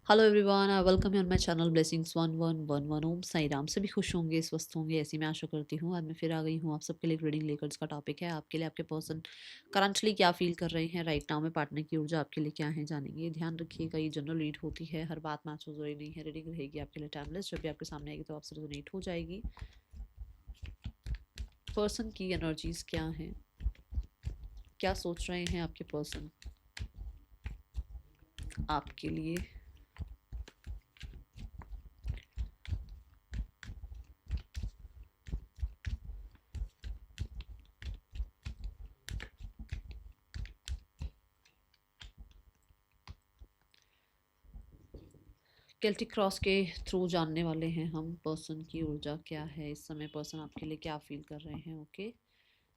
Hello everyone, I welcome you on my channel blessings 1111। ओम साई राम। सभी खुश होंगे, स्वस्थ होंगे, ऐसी मैं आशा करती हूँ। आज मैं फिर आ गई हूँ आप सबके लिए एक रीडिंग लेकर। इसका टॉपिक है आपके लिए आपके पर्सन करंटली क्या फील कर रहे हैं राइट नाउ में, पार्टनर की ऊर्जा आपके लिए क्या है जानेंगे। ध्यान रखिएगा, ये जनरल रीड होती है, हर बात मैच हो जरूरी नहीं है। रीडिंग रहेगी आपके लिए टाइमलेस, जब भी आपके सामने आएगी तो आपसे रिजोनेट हो जाएगी। पर्सन की एनर्जीज क्या हैं, क्या सोच रहे हैं आपके पर्सन आपके लिए। केल्टिक क्रॉस के थ्रू जानने वाले हैं हम पर्सन की ऊर्जा क्या है इस समय, पर्सन आपके लिए क्या फील कर रहे हैं। ओके,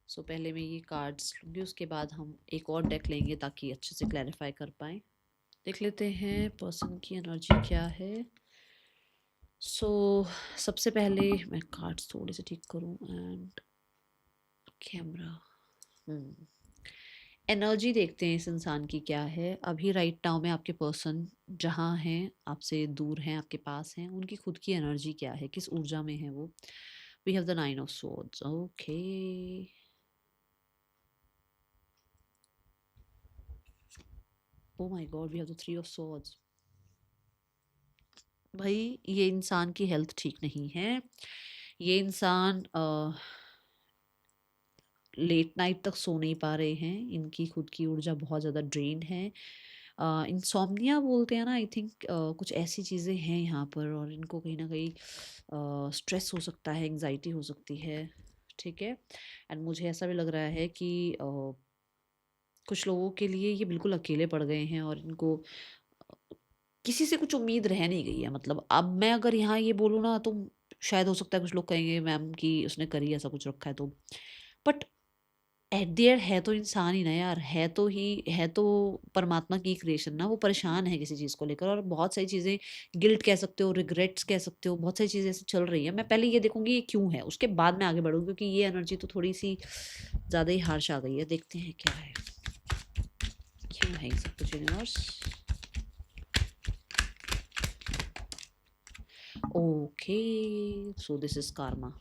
सो पहले मैं ये कार्ड्स लूँगी, उसके बाद हम एक और डेक लेंगे ताकि अच्छे से क्लैरिफाई कर पाएँ। देख लेते हैं पर्सन की एनर्जी क्या है। सो सबसे पहले मैं कार्ड्स थोड़े से ठीक करूँ एंड कैमरा। एनर्जी देखते हैं इस इंसान की क्या है अभी राइट नाउ में। आपके पर्सन जहाँ हैं, आपसे दूर हैं, आपके पास हैं, उनकी खुद की एनर्जी क्या है, किस ऊर्जा में है वो। We have the nine of swords. Okay, oh my god, we have the three of swords. भाई, ये इंसान की हेल्थ ठीक नहीं है। ये इंसान लेट नाइट तक सो नहीं पा रहे हैं, इनकी खुद की ऊर्जा बहुत ज़्यादा ड्रेन है। इंसोम्निया बोलते हैं ना, आई थिंक कुछ ऐसी चीज़ें हैं यहाँ पर, और इनको कहीं ना कहीं स्ट्रेस हो सकता है, एंजाइटी हो सकती है। ठीक है, एंड मुझे ऐसा भी लग रहा है कि कुछ लोगों के लिए ये बिल्कुल अकेले पड़ गए हैं और इनको किसी से कुछ उम्मीद रह नहीं गई है। मतलब अब मैं अगर यहाँ ये बोलूँ ना तो शायद हो सकता है कुछ लोग कहेंगे मैम कि उसने करी ऐसा कुछ रखा है तो, बट एट द एंड है तो इंसान ही ना यार, है तो ही है तो परमात्मा की क्रिएशन ना। वो परेशान है किसी चीज़ को लेकर, और बहुत सारी चीज़ें, गिल्ट कह सकते हो, रिग्रेट्स कह सकते हो, बहुत सारी चीज़ें ऐसे चल रही है। मैं पहले ये देखूंगी ये क्यों है, उसके बाद मैं आगे बढ़ूंगी, क्योंकि ये एनर्जी तो थोड़ी सी ज़्यादा ही हार्श आ गई है। देखते हैं क्या है, क्यों है ये सब कुछ universe. Okay, so this is karma.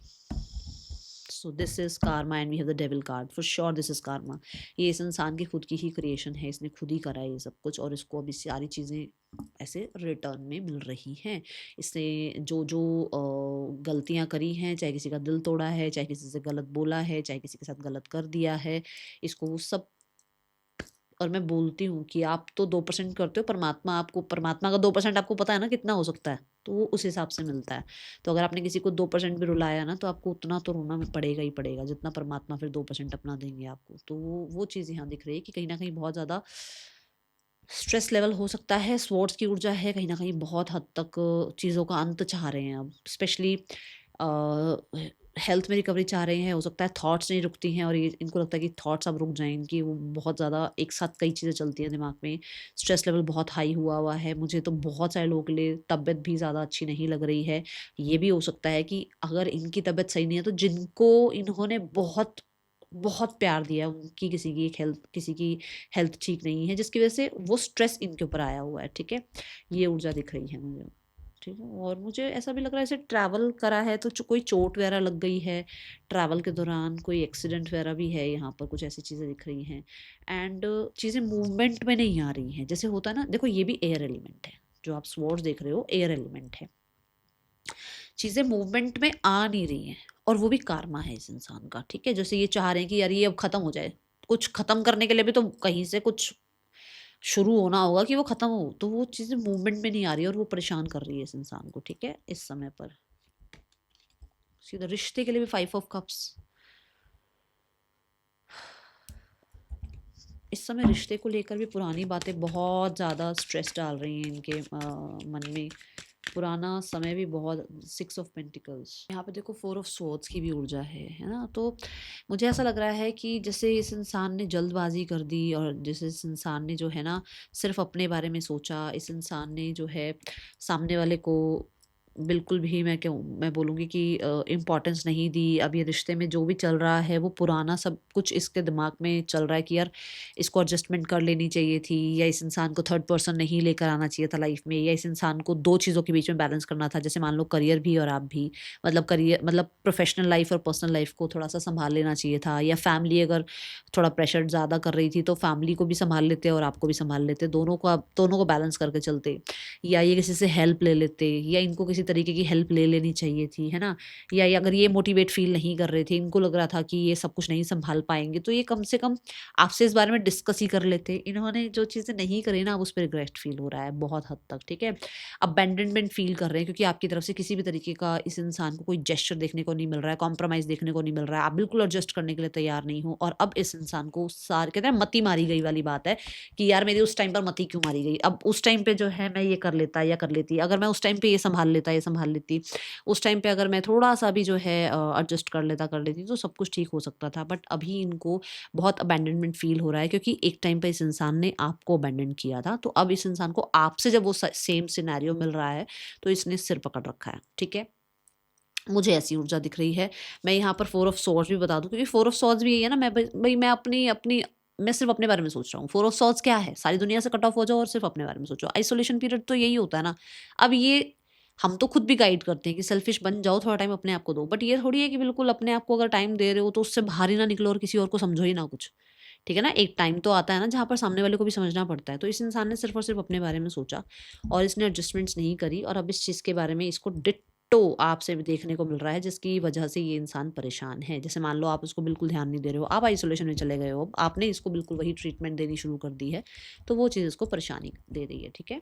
So this is karma and we have the devil card. For sure this is karma। ये इस इंसान की खुद की ही क्रिएशन है, इसने खुद ही करा है ये सब कुछ, और इसको अभी सारी चीज़ें ऐसे रिटर्न में मिल रही हैं। इसने जो जो गलतियां करी हैं, चाहे किसी का दिल तोड़ा है, चाहे किसी से गलत बोला है, चाहे किसी के साथ गलत कर दिया है, इसको वो सब। और मैं बोलती हूँ कि आप तो 2% करते हो, परमात्मा आपको, परमात्मा का 2% आपको पता है ना कितना हो सकता है, तो वो उस हिसाब से मिलता है। तो अगर आपने किसी को 2% भी रुलाया ना, तो आपको उतना तो रोना पड़ेगा ही पड़ेगा जितना परमात्मा फिर 2% अपना देंगे आपको। तो वो चीज़ यहाँ दिख रही है कि कहीं ना कहीं बहुत ज़्यादा स्ट्रेस लेवल हो सकता है। स्वॉर्ड्स की ऊर्जा है, कहीं ना कहीं बहुत हद तक चीज़ों का अंत चाह रहे हैं अब, स्पेशली हेल्थ में रिकवरी चाह रहे हैं। हो सकता है थॉट्स नहीं रुकती हैं, और ये इनको लगता है कि थॉट्स अब रुक जाएं इनकी, वो बहुत ज़्यादा एक साथ कई चीज़ें चलती हैं दिमाग में। स्ट्रेस लेवल बहुत हाई हुआ हुआ है। मुझे तो बहुत सारे लोगों के लिए तबीयत भी ज़्यादा अच्छी नहीं लग रही है। ये भी हो सकता है कि अगर इनकी तबीयत सही नहीं है तो जिनको इन्होंने बहुत बहुत प्यार दिया, उनकी किसी की एक हेल्थ, किसी की हेल्थ ठीक नहीं है, जिसकी वजह से वो स्ट्रेस इनके ऊपर आया हुआ है। ठीक है, ये ऊर्जा दिख रही है मुझे। ठीक है, और मुझे ऐसा भी लग रहा है जैसे ट्रैवल करा है तो कोई चोट वगैरह लग गई है ट्रैवल के दौरान, कोई एक्सीडेंट वगैरह भी है यहाँ पर, कुछ ऐसी चीज़ें दिख रही हैं। एंड चीज़ें मूवमेंट में नहीं आ रही हैं, जैसे होता है ना, देखो ये भी एयर एलिमेंट है, जो आप स्वॉर्ड्स देख रहे हो एयर एलिमेंट है। चीज़ें मूवमेंट में आ नहीं रही हैं, और वो भी कारमा है इस इंसान का। ठीक है, जैसे ये चाह रहे हैं कि यार ये अब खत्म हो जाए, कुछ खत्म करने के लिए भी तो कहीं से कुछ शुरू होना होगा कि वो खत्म हो, तो वो चीज़ें मूवमेंट में नहीं आ रही है और वो परेशान कर रही है इस इंसान को। ठीक है, इस समय पर सीधा रिश्ते के लिए भी 5 ऑफ कप्स। इस समय रिश्ते को लेकर भी पुरानी बातें बहुत ज़्यादा स्ट्रेस डाल रही हैं इनके मन में। पुराना समय भी बहुत, 6 ऑफ पेंटिकल्स यहाँ पे देखो, 4 ऑफ स्वॉर्ड्स की भी ऊर्जा है ना। तो मुझे ऐसा लग रहा है कि जैसे इस इंसान ने जल्दबाजी कर दी, और जैसे इस इंसान ने जो है ना सिर्फ अपने बारे में सोचा, इस इंसान ने जो है सामने वाले को बिल्कुल भी मैं बोलूँगी कि इम्पोर्टेंस नहीं दी। अब ये रिश्ते में जो भी चल रहा है वो पुराना सब कुछ इसके दिमाग में चल रहा है कि यार इसको एडजस्टमेंट कर लेनी चाहिए थी, या इस इंसान को थर्ड पर्सन नहीं लेकर आना चाहिए था लाइफ में, या इस इंसान को 2 चीज़ों के बीच में बैलेंस करना था। जैसे मान लो करियर भी और आप भी, मतलब करियर मतलब प्रोफ़ेशनल लाइफ़ और पर्सनल लाइफ़ को थोड़ा-सा सँभाल लेना चाहिए था, या फैमिली अगर थोड़ा प्रेशर ज़्यादा कर रही थी तो फैमिली को भी सँभाल लेते और आपको भी सँभाल लेते। दोनों को बैलेंस करके चलते। या ये किसी से हेल्प ले लेते, या इनको किसी तरीके की हेल्प ले लेनी चाहिए थी, है ना? या ये अगर ये मोटिवेट फ़ील नहीं कर रहे थे, इनको लग रहा था कि ये सब कुछ नहीं सँभाल पाएँगे, तो ये कम से कम आपसे इस बारे में डिस्कस ही कर लेते। इन्होंने जो चीज़ें नहीं करी ना, अब उस पे रिग्रेट फ़ील हो रहा है बहुत हद तक, ठीक है? अबैंडनमेंट फ़ील कर रहे हैं क्योंकि आपकी तरफ से किसी भी तरीके का इस इंसान को कोई जेस्चर देखने को नहीं मिल रहा है, कॉम्प्रोमाइज़ देखने को नहीं मिल रहा है, आप बिल्कुल एडजस्ट करने के लिए तैयार नहीं हो, और अब इस इंसान को कहते हैं ना, मति मारी गई वाली बात है कि यार मेरी उस टाइम पर मति क्यों मारी गई? अब उस टाइम पे जो है मैं ये कर लेता या कर लेती, अगर मैं उस टाइम पे ये सँभाल लेता या सँभाल लेती, उस टाइम पे अगर मैं थोड़ा-सा भी जो है एडजस्ट कर लेती तो सब कुछ ठीक हो सकता था। बट अभी इनको बहुत अबैंडनमेंट फ़ील हो रहा है क्योंकि एक टाइम पे इस इंसान ने आपको अबैंडन किया था, तो अब इस इंसान को आपसे जब वो सेम सिनेरियो मिल रहा है, तो इसने सिर पकड़ रखा है, ठीक है? मुझे ऐसी ऊर्जा दिख रही है। मैं यहाँ पर 4 ऑफ सॉर्ड्स भी बता दूँ क्योंकि 4 ऑफ सॉर्ड्स भी यही है ना, मैं अपनी अपनी मैं सिर्फ़ अपने बारे में सोच रहा हूँ। 4 ऑफ सॉर्ड्स क्या है? सारी दुनिया से कट ऑफ हो जाओ और सिर्फ़ अपने बारे में सोचो। आइसोलेशन पीरियड तो यही होता है ना। अब ये हम तो खुद भी गाइड करते हैं कि सेल्फिश बन जाओ, थोड़ा टाइम अपने आप को दो। बट ये थोड़ी है कि बिल्कुल अपने आप को अगर टाइम दे रहे हो तो उससे बाहर ही ना निकलो और किसी और को समझो ही ना कुछ। ठीक है ना? एक टाइम तो आता है ना जहाँ पर सामने वाले को भी समझना पड़ता है। तो इस इंसान ने सिर्फ़ और सिर्फ़ अपने बारे में सोचा और इसने एडजस्टमेंट्स नहीं करी, और अब इस चीज़ के बारे में इसको डिट्टो आपसे भी देखने को मिल रहा है, जिसकी वजह से ये इंसान परेशान है। जैसे मान लो आप उसको बिल्कुल ध्यान नहीं दे रहे हो, आप आइसोलेशन में चले गए हो, आपने इसको बिल्कुल वही ट्रीटमेंट देनी शुरू कर दी है, तो वो चीज़ इसको परेशानी दे रही है, ठीक है?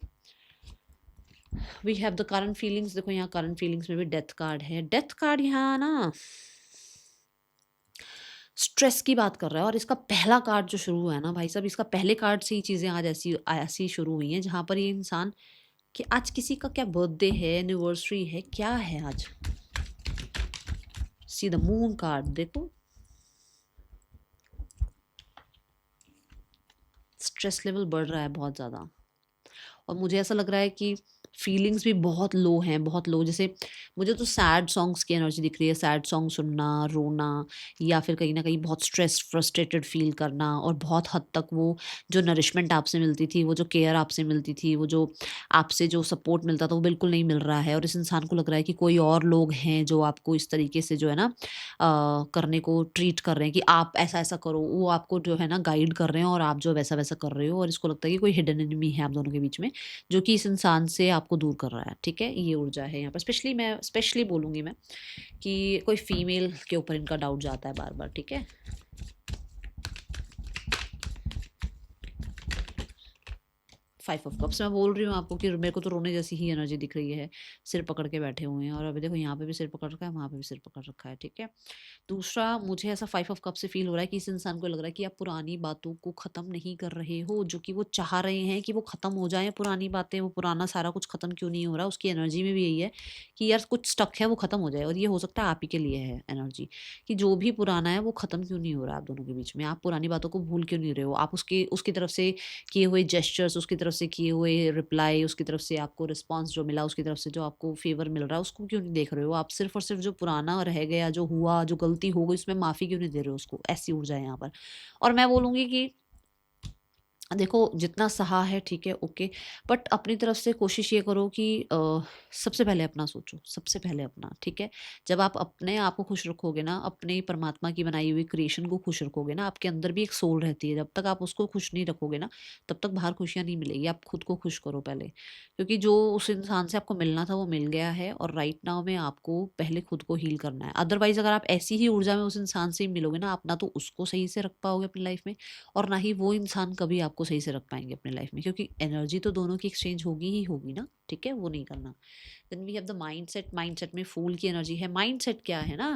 We have the current feelings. देखो यहाँ करंट फीलिंग्स में भी डेथ कार्ड है। डेथ कार्ड यहाँ ना स्ट्रेस की बात कर रहा है, और इसका पहला कार्ड जो शुरू हुआ है ना भाई साहब, इसका पहले कार्ड से ही चीज़ें आज ऐसी ऐसी शुरू हुई हैं जहाँ पर ये इंसान कि आज किसी का क्या बर्थडे है, एनिवर्सरी है, क्या है आज? सी द मून कार्ड देखो, स्ट्रेस लेवल बढ़ रहा है बहुत ज़्यादा, और मुझे ऐसा लग रहा है कि फीलिंग्स भी बहुत लो हैं, बहुत लो। जैसे मुझे तो सैड सॉन्ग्स की एनर्जी दिख रही है, सैड सॉन्ग सुनना, रोना, या फिर कहीं न कहीं बहुत स्ट्रेस, फ्रस्ट्रेटेड फ़ील करना, और बहुत हद तक वो जो नरिशमेंट आपसे मिलती थी, वो जो केयर आपसे मिलती थी, वो जो आपसे जो सपोर्ट मिलता था, वो बिल्कुल नहीं मिल रहा है, और इस इंसान को लग रहा है कि कोई और लोग हैं जो आपको इस तरीके से जो है ना करने को ट्रीट कर रहे हैं कि आप ऐसा-ऐसा करो, वो आपको जो है ना गाइड कर रहे हैं और आप जो वैसा-वैसा कर रहे हो, और इसको लगता है कि कोई हिडन एनिमी है आप दोनों के बीच में, जो कि इस इंसान से आपको दूर कर रहा है, ठीक है? ये ऊर्जा है यहाँ पर। स्पेशली बोलूँगी मैं कि कोई फीमेल के ऊपर इनका डाउट जाता है बार-बार, ठीक है? 5 ऑफ कप्स। मैं बोल रही हूँ आपको कि मेरे को तो रोने जैसी ही एनर्जी दिख रही है। सिर पकड़ के बैठे हुए हैं, और अभी देखो यहाँ पे भी सिर पकड़ रखा है, वहाँ पे भी सिर पकड़ रखा है, ठीक है? दूसरा, मुझे ऐसा 5 ऑफ कप से फ़ील हो रहा है कि इस इंसान को लग रहा है कि आप पुरानी बातों को ख़त्म नहीं कर रहे हो, जो कि वो चाह रहे हैं कि वो ख़त्म हो जाएँ पुरानी बातें, वो पुराना सारा कुछ ख़त्म क्यों नहीं हो रहा? उसकी एनर्जी में भी यही है कि यार कुछ स्टक है, वो ख़त्म हो जाए, और ये हो सकता है आप ही के लिए है एनर्जी, कि जो भी पुराना है वो ख़त्म क्यों नहीं हो रहा है आप दोनों के बीच में? आप पुरानी बातों को भूल क्यों नहीं रहे हो? आप उसके उसकी तरफ से किए हुए जेस्चर्स, उसकी तरफ से किए हुए रिप्लाई, उसकी तरफ से आपको रिस्पॉन्स जो मिला, उसकी तरफ से जो आपको फ़ेवर मिल रहा है, उसको क्यों नहीं देख रहे हो? आप सिर्फ़ और सिर्फ़ जो पुराना रह गया, जो हुआ, जो गलती हो गई, उसमें माफ़ी क्यों नहीं दे रहे हो उसको? ऐसी ऊर्जा है यहाँ पर। और मैं बोलूँगी कि देखो, जितना सहा है ठीक है, ओके, बट अपनी तरफ से कोशिश ये करो कि सबसे पहले अपना सोचो, सबसे पहले अपना, ठीक है? जब आप अपने आप को खुश रखोगे ना, अपने परमात्मा की बनाई हुई क्रिएशन को खुश रखोगे ना, आपके अंदर भी एक सोल रहती है, जब तक आप उसको खुश नहीं रखोगे ना, तब तक बाहर खुशियाँ नहीं मिलेगी। आप खुद को खुश करो पहले, क्योंकि जो उस इंसान से आपको मिलना था वो मिल गया है, और राइट नाउ में आपको पहले खुद को हील करना है। अदरवाइज़ अगर आप ऐसी ही ऊर्जा में उस इंसान से ही मिलोगे ना, आप ना तो उसको सही से रख पाओगे अपनी लाइफ़ में, और ना ही वो इंसान कभी आपको सही से रख पाएँगे अपनी लाइफ में, क्योंकि एनर्जी तो दोनों की एक्सचेंज होगी ही होगी ना, ठीक है? वो नहीं करना। Then we have the mindset. Mindset में फूल की एनर्जी है। माइंडसेट क्या है ना,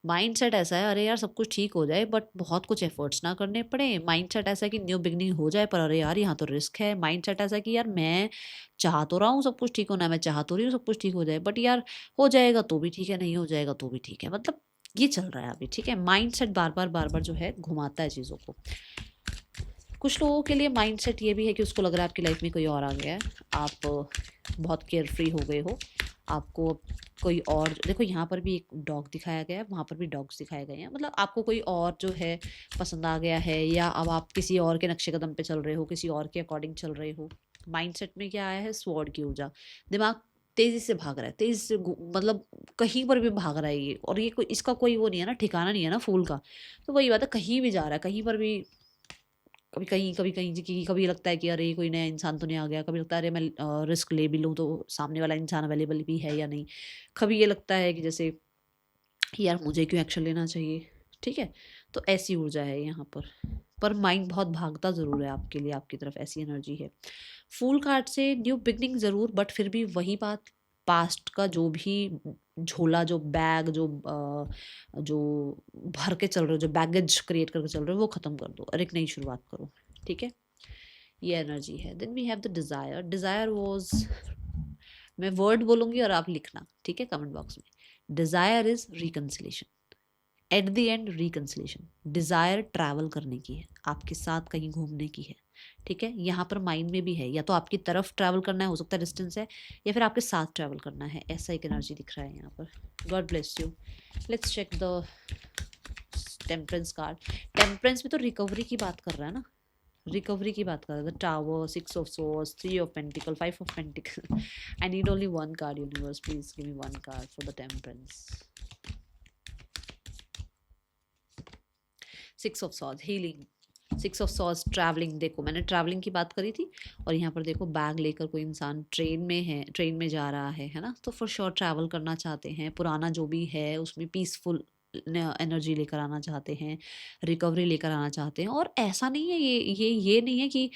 माइंडसेट ऐसा है, अरे यार सब कुछ ठीक हो जाए बट बहुत कुछ एफर्ट्स ना करने पड़े। माइंडसेट ऐसा है कि न्यू बिगिनिंग हो जाए, पर अरे यार यहाँ तो रिस्क है। माइंडसेट ऐसा है कि यार मैं चाह तो रहा हूँ सब कुछ ठीक होना, मैं चाह तो रही हूँ सब कुछ ठीक हो जाए, बट यार हो जाएगा तो भी ठीक है, नहीं हो जाएगा तो भी ठीक है। मतलब ये चल रहा है अभी, ठीक है? माइंडसेट बार-बार जो है घुमाता है चीज़ों को। कुछ लोगों के लिए माइंडसेट ये भी है कि उसको लग रहा है आपकी लाइफ में कोई और आ गया है, आप बहुत केयर फ्री हो गए हो, आपको कोई और देखो, यहाँ पर भी एक डॉग दिखाया गया है, वहाँ पर भी डॉग्स दिखाए गए हैं, मतलब आपको कोई और जो है पसंद आ गया है, या अब आप किसी और के नक्शे कदम पे चल रहे हो, किसी और के अकॉर्डिंग चल रहे हो। माइंडसेट में क्या आया है, स्वॉर्ड की ऊर्जा। दिमाग तेजी से भाग रहा है, तेजी से मतलब कहीं पर भी भाग रहा है ये, और ये कोई इसका कोई वो नहीं है ना, ठिकाना नहीं है ना फूल का। तो वही बात है, कहीं भी जा रहा है, कहीं पर भी, कभी कहीं कभी कहीं कभी लगता है कि अरे कोई नया इंसान तो नहीं आ गया, कभी लगता है अरे मैं रिस्क ले भी लूँ तो सामने वाला इंसान अवेलेबल भी है या नहीं। कभी ये लगता है कि जैसे यार मुझे क्यों एक्शन लेना चाहिए। ठीक है, तो ऐसी ऊर्जा है यहाँ पर माइंड बहुत भागता ज़रूर है आपके लिए, आपकी तरफ ऐसी एनर्जी है। फूल कार्ड से न्यू बिगनिंग ज़रूर, बट फिर भी वही बात, पास्ट का जो भी झोला, जो बैग, जो भर के चल रहे हो, जो बैगेज क्रिएट करके चल रहे हो, वो ख़त्म कर दो और एक नई शुरुआत करो। ठीक है, ये एनर्जी है। Then we have the desire. Desire was, मैं वर्ड बोलूँगी और आप लिखना, ठीक है, कमेंट बॉक्स में। Desire is reconciliation, at the end reconciliation. Desire travel करने की है, आपके साथ कहीं घूमने की है। ठीक है, यहाँ पर माइंड में भी है, या तो आपकी तरफ ट्रैवल करना है, हो सकता है डिस्टेंस है, या फिर आपके साथ ट्रैवल करना है, ऐसा एक एनर्जी दिख रहा है यहाँ पर। God bless you. Let's check the temperance card. Temperance में तो रिकवरी की बात कर रहा है ना, रिकवरी की बात कर रहा है। The tower, 6 of swords, 3 of pentacle, 5 of pentacle. I need only one card, universe please give me one card for the temperance. 6 of swords, healing. 6 of swords, travelling. देखो मैंने ट्रैवलिंग की बात करी थी, और यहाँ पर देखो बैग लेकर कोई इंसान ट्रेन में है, ट्रेन में जा रहा है ना, तो फॉर श्योर ट्रैवल करना चाहते हैं, पुराना जो भी है उसमें पीसफुल एनर्जी लेकर आना चाहते हैं, रिकवरी लेकर आना चाहते हैं। और ऐसा नहीं है, ये नहीं है कि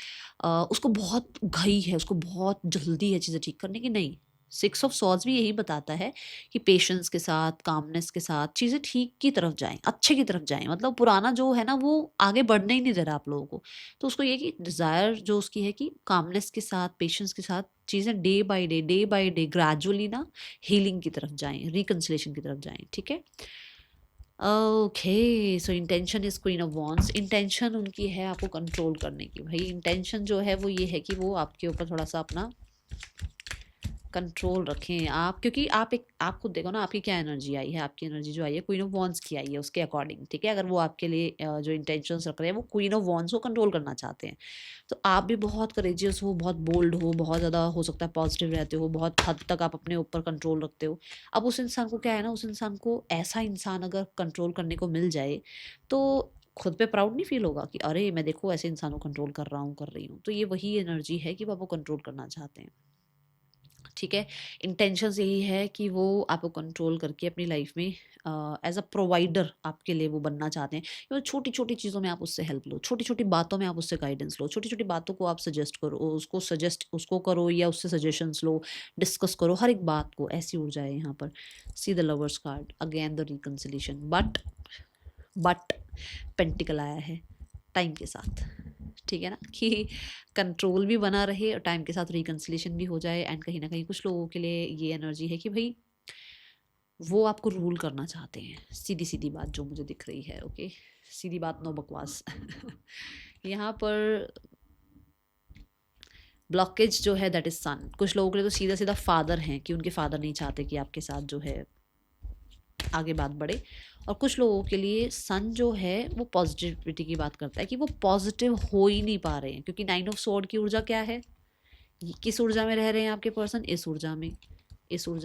उसको बहुत घई है, उसको बहुत जल्दी है चीज़ें ठीक करने की, नहीं। 6 ऑफ सॉर्ड्स भी यही बताता है कि पेशेंस के साथ, कामनेस के साथ चीज़ें ठीक की तरफ जाएं, अच्छे की तरफ जाएं। मतलब पुराना जो है ना वो आगे बढ़ने ही नहीं दे रहा आप लोगों को। तो उसको ये कि डिज़ायर जो उसकी है कि कामनेस के साथ, पेशेंस के साथ चीज़ें डे बाय डे ग्रेजुअली ना हीलिंग की तरफ जाएं, रिकन्सिलेशन की तरफ जाएं। ठीक है, okay. So intention is queen of wands. Intention उनकी है आपको कंट्रोल करने की। भाई इंटेंशन जो है वो ये है कि वो आपके ऊपर थोड़ा सा अपना कंट्रोल रखें आप, क्योंकि आप खुद देखो ना आपकी क्या एनर्जी आई है। आपकी एनर्जी जो आई है क्वीन ऑफ वॉन्ड्स की आई है, उसके अकॉर्डिंग। ठीक है, अगर वो आपके लिए जो इंटेंशंस रख रहे हैं वो क्वीन ऑफ वॉन्ड्स को कंट्रोल करना चाहते हैं, तो आप भी बहुत करेजियस हो, बहुत बोल्ड हो, बहुत ज़्यादा हो सकता है पॉजिटिव रहते हो, बहुत हद तक आप अपने ऊपर कंट्रोल रखते हो। अब उस इंसान को क्या है ना, उस इंसान को ऐसा इंसान अगर कंट्रोल करने को मिल जाए तो खुद पे प्राउड नहीं फील होगा कि अरे मैं देखो ऐसे इंसान को कंट्रोल कर रहा हूँ, कर रही हूँ। तो ये वही एनर्जी है कि वो आपको कंट्रोल करना चाहते हैं। ठीक है, इंटेंशंस यही है कि वो आपको कंट्रोल करके अपनी लाइफ में एज अ प्रोवाइडर आपके लिए वो बनना चाहते हैं। क्योंकि छोटी छोटी चीज़ों में आप उससे हेल्प लो, छोटी छोटी बातों में आप उससे गाइडेंस लो, छोटी छोटी बातों को आप सजेस्ट करो, उसको करो, या उससे सजेशंस लो, डिस्कस करो हर एक बात को। ऐसी ऊर्जा है यहाँ पर। See the lovers card, again the reconciliation. But pentacle आया है टाइम के साथ। ठीक है ना, कि कंट्रोल भी बना रहे और टाइम के साथ रिकन्सिलेशन भी हो जाए। एंड कहीं ना कहीं कुछ लोगों के लिए ये एनर्जी है कि भाई वो आपको रूल करना चाहते हैं। सीधी सीधी बात जो मुझे दिख रही है। ओके, सीधी बात, नो बकवास। यहाँ पर ब्लॉकेज जो है दैट इज सन। कुछ लोगों के लिए तो सीधा सीधा फादर हैं कि उनके फादर नहीं चाहते कि आपके साथ जो है आगे बात बढ़े। और कुछ लोगों के लिए सन जो है वो पॉजिटिविटी की बात करता है कि वो पॉजिटिव हो ही नहीं पा रहे हैं, क्योंकि 9 ऑफ स्वॉर्ड की ऊर्जा क्या है, किस ऊर्जा में रह रहे हैं आपके पर्सन, इस ऊर्जा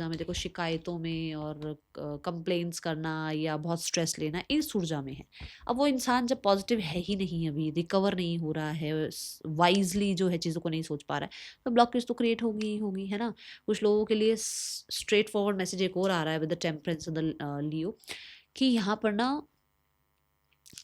में देखो, शिकायतों में और कंप्लेंट्स करना या बहुत स्ट्रेस लेना, इस ऊर्जा में है। अब वो इंसान जब पॉजिटिव है ही नहीं, अभी रिकवर नहीं हो रहा है, वाइजली जो है चीज़ों को नहीं सोच पा रहा है, तो ब्लॉकेज तो क्रिएट होगी ही होगी, है ना। कुछ लोगों के लिए स्ट्रेट फॉरवर्ड मैसेज एक और आ रहा है विद द टेम्परेंस द लियो, कि यहाँ पर ना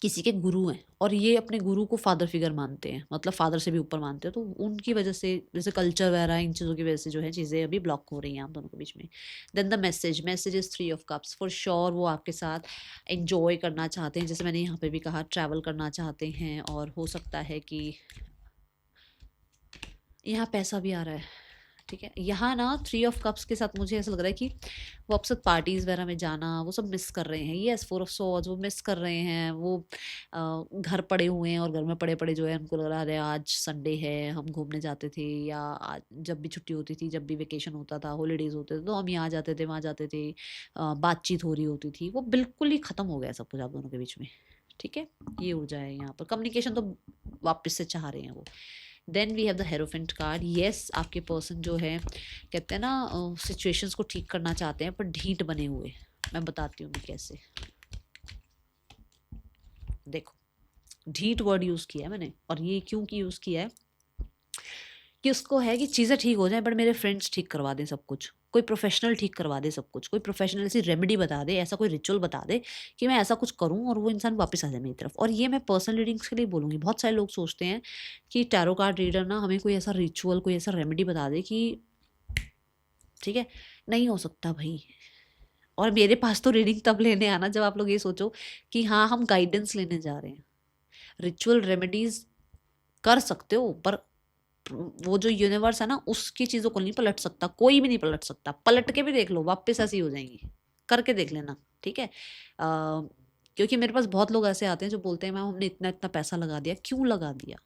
किसी के गुरु हैं और ये अपने गुरु को फादर फिगर मानते हैं, मतलब फादर से भी ऊपर मानते हैं। तो उनकी वजह से, जैसे कल्चर वगैरह, इन चीज़ों की वजह से जो है चीज़ें अभी ब्लॉक हो रही हैं आप दोनों के बीच में। Then the message is 3 of cups. For sure वो आपके साथ एंजॉय करना चाहते हैं, जैसे मैंने यहाँ पे भी कहा, ट्रैवल करना चाहते हैं। और हो सकता है कि यहाँ पैसा भी आ रहा है, ठीक है। यहाँ ना 3 ऑफ कप्स के साथ मुझे ऐसा लग रहा है कि वो आपके साथ पार्टीज़ वगैरह में जाना वो सब मिस कर रहे हैं। येस 4 ऑफ सॉर्ड्स वो मिस कर रहे हैं। वो घर पड़े हुए हैं और घर में पड़े पड़े जो है उनको लग रहा है अरे आज संडे है हम घूमने जाते थे, या आज जब भी छुट्टी होती थी, जब भी वेकेशन होता था, हॉलीडेज होते थे, तो हम यहाँ जाते थे वहाँ जाते थे, बातचीत हो रही होती थी। वो बिल्कुल ही ख़त्म हो गया सब कुछ आप दोनों के बीच में। ठीक है, ये ऊर्जा है यहाँ पर। कम्युनिकेशन तो वापस से चाह रहे हैं वो। Then we have the hierophant card. Yes आपके पर्सन जो है कहते हैं ना सिचुएशंस को ठीक करना चाहते हैं पर ढीठ बने हुए। मैं बताती हूँ मैं कैसे। देखो ढीठ वर्ड यूज़ किया है मैंने, और ये क्यों की यूज़ किया है कि उसको है कि चीज़ें ठीक हो जाएं बट मेरे फ्रेंड्स ठीक करवा दें सब कुछ, कोई प्रोफेशनल ठीक करवा दे सब कुछ, कोई प्रोफेशनल ऐसी रेमेडी बता दे, ऐसा कोई रिचुअल बता दे कि मैं ऐसा कुछ करूं और वो इंसान वापस आ जाए मेरी तरफ। और ये मैं पर्सनल रीडिंग्स के लिए बोलूँगी। बहुत सारे लोग सोचते हैं कि टैरो कार्ड रीडर ना हमें कोई ऐसा रिचुअल कोई ऐसा रेमेडी बता दे कि ठीक है, नहीं हो सकता भाई। और मेरे पास तो रीडिंग तब लेने आना जब आप लोग ये सोचो कि हाँ हम गाइडेंस लेने जा रहे हैं। रिचुअल रेमेडीज कर सकते हो पर वो जो यूनिवर्स है ना उसकी चीज़ों को नहीं पलट सकता, कोई भी नहीं पलट सकता। पलट के भी देख लो वापस ऐसी हो जाएंगी, करके देख लेना। ठीक है, क्योंकि मेरे पास बहुत लोग ऐसे आते हैं जो बोलते हैं मैम हमने इतना इतना पैसा लगा दिया। क्यों लगा दिया,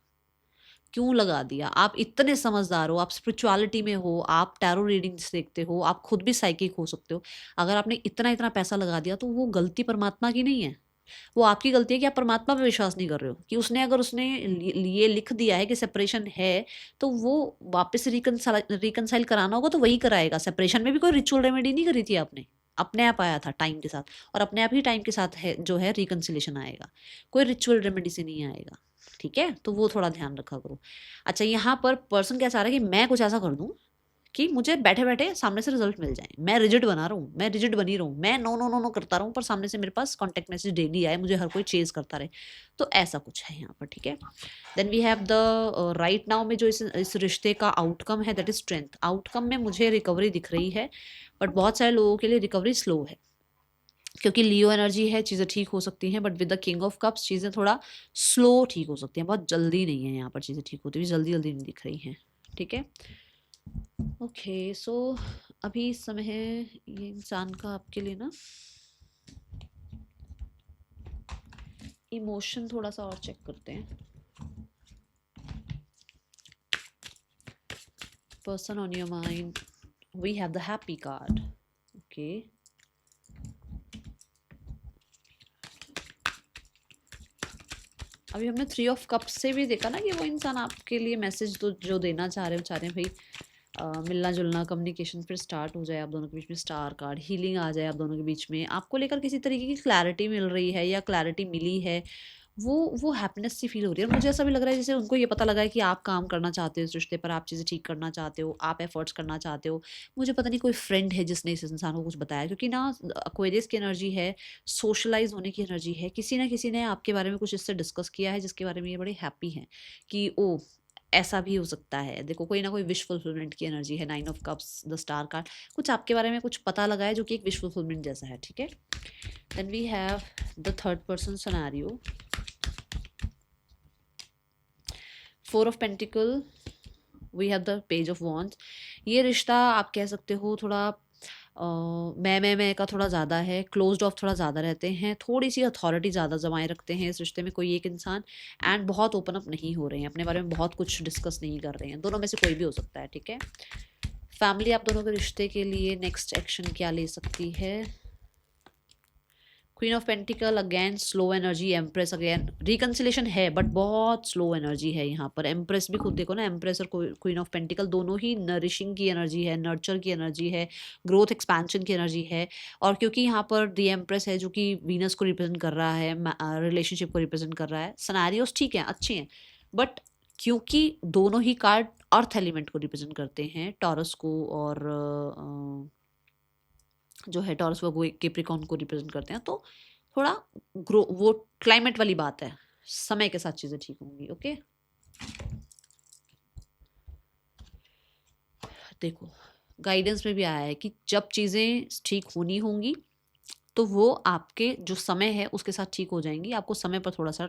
क्यों लगा दिया? आप इतने समझदार हो, आप स्पिरिचुअलिटी में हो, आप टैरो रीडिंग्स देखते हो, आप खुद भी साइकिक हो सकते हो। अगर आपने इतना इतना पैसा लगा दिया तो वो गलती परमात्मा की नहीं है, वो आपकी गलती है कि आप परमात्मा पे विश्वास नहीं कर रहे हो। कि उसने अगर उसने ये लिख दिया है कि सेपरेशन है तो वो वापस रिकनसाइल कराना होगा तो वही कराएगा। सेपरेशन में भी कोई रिचुअल रेमेडी नहीं करी थी आपने, अपने आप आया था टाइम के साथ, और अपने आप ही टाइम के साथ है जो है रिकनसिलेशन आएगा, कोई रिचुअल रेमेडी से नहीं आएगा। ठीक है, तो वो थोड़ा ध्यान रखा करो। अच्छा यहाँ पर पर्सन क्या चाह रहा है कि मैं कुछ ऐसा कर दूं कि मुझे बैठे बैठे सामने से रिजल्ट मिल जाए। मैं रिजिड बना रहा हूँ, मैं रिजिड बनी रहूँ, मैं नो नो नो नो करता रहूँ पर सामने से मेरे पास कॉन्टेक्ट मैसेज डेली आए, मुझे हर कोई चेज करता रहे। तो ऐसा कुछ है यहाँ पर। ठीक है, then we have the right now में जो इस रिश्ते का आउटकम है दैट इज स्ट्रेंथ। आउटकम में मुझे रिकवरी दिख रही है बट बहुत सारे लोगों के लिए रिकवरी स्लो है क्योंकि लियो एनर्जी है। चीज़ें ठीक हो सकती हैं but with the king of cups चीज़ें थोड़ा स्लो ठीक हो सकती हैं, बहुत जल्दी नहीं है यहाँ पर चीज़ें ठीक होती हुई, जल्दी जल्दी नहीं दिख रही हैं। ठीक है, ओके सो अभी इस समय है ये इंसान का आपके लिए ना इमोशन थोड़ा सा और चेक करते हैं। Person on your mind, we have the happy card. Okay अभी हमने 3 ऑफ कप्स से भी देखा ना कि वो इंसान आपके लिए मैसेज तो जो देना चाह रहे हो, चाह रहे हैं भाई मिलना जुलना कम्युनिकेशन फिर स्टार्ट हो जाए आप दोनों के बीच में। स्टार कार्ड, हीलिंग आ जाए आप दोनों के बीच में, आपको लेकर किसी तरीके की क्लैरिटी मिल रही है या क्लैरिटी मिली है। वो हैप्पीनेस सी फील हो रही है। और मुझे ऐसा भी लग रहा है जैसे उनको ये पता लगा है कि आप काम करना चाहते हो इस रिश्ते पर, आप चीज़ें ठीक करना चाहते हो, आप एफर्ट्स करना चाहते हो। मुझे पता नहीं कोई फ्रेंड है जिसने इस इंसान को कुछ बताया, क्योंकि ना एक्वेरियस की एनर्जी है, सोशलाइज होने की एनर्जी है। किसी ना किसी ने आपके बारे में कुछ इससे डिस्कस किया है जिसके बारे में ये बड़े हैप्पी हैं कि ओ ऐसा भी हो सकता है। देखो कोई ना कोई विश फुलफिलमेंट की एनर्जी है। 9 of cups, the star card, कुछ आपके बारे में कुछ पता लगा है जो कि एक विश फुलफिलमेंट जैसा है। ठीक है, then we have the third person scenario, 4 of pentacle, we have the page of wands. ये रिश्ता आप कह सकते हो थोड़ा मैं का थोड़ा ज़्यादा है, क्लोज्ड ऑफ थोड़ा ज़्यादा रहते हैं, थोड़ी सी अथॉरिटी ज़्यादा जमाए रखते हैं इस रिश्ते में कोई एक इंसान, एंड बहुत ओपन अप नहीं हो रहे हैं, अपने बारे में बहुत कुछ डिस्कस नहीं कर रहे हैं। दोनों में से कोई भी हो सकता है। ठीक है, फैमिली आप दोनों के रिश्ते के लिए नेक्स्ट एक्शन क्या ले सकती है? Queen of pentacle again slow energy, empress again reconciliation है बट बहुत स्लो एनर्जी है यहाँ पर। एम्प्रेस भी खुद देखो ना, एम्प्रेस और क्वीन ऑफ पेंटिकल दोनों ही नरिशिंग की एनर्जी है, नर्चर की एनर्जी है, ग्रोथ एक्सपेंशन की एनर्जी है। और क्योंकि यहाँ पर दी एम्प्रेस है जो कि वीनस को रिप्रेजेंट कर रहा है, रिलेशनशिप को रिप्रेजेंट कर रहा है, सिनेरियोस ठीक हैं, अच्छे हैं, बट क्योंकि दोनों ही कार्ड अर्थ एलिमेंट को रिप्रेजेंट करते हैं, टॉरस को और जो है टॉरस वो कैप्रिकॉर्न को रिप्रेजेंट करते हैं, तो थोड़ा ग्रो वो क्लाइमेट वाली बात है, समय के साथ चीज़ें ठीक होंगी। ओके देखो गाइडेंस में भी आया है कि जब चीज़ें ठीक होनी होंगी तो वो आपके जो समय है उसके साथ ठीक हो जाएंगी। आपको समय पर थोड़ा सा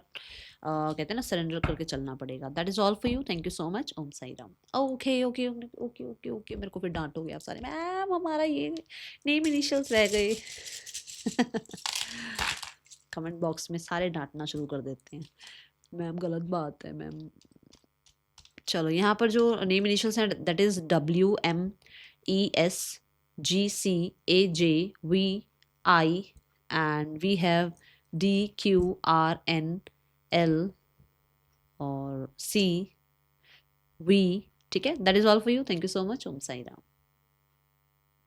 कहते हैं ना सरेंडर करके चलना पड़ेगा। That is all for you. Thank you so much. Om Sai Ram. Okay okay okay okay okay, मेरे को फिर डांटोगे आप सारे, मैम हमारा ये नेम इनिशियल्स रह गए। कमेंट बॉक्स में सारे डांटना शुरू कर देते हैं, मैम गलत बात है मैम। चलो यहाँ पर जो नेम इनिशियल्स हैं that is WMESGCAJVI and we have DQRNL और CV। ठीक है, that is all for you. Thank you so much. Om Sai Ram.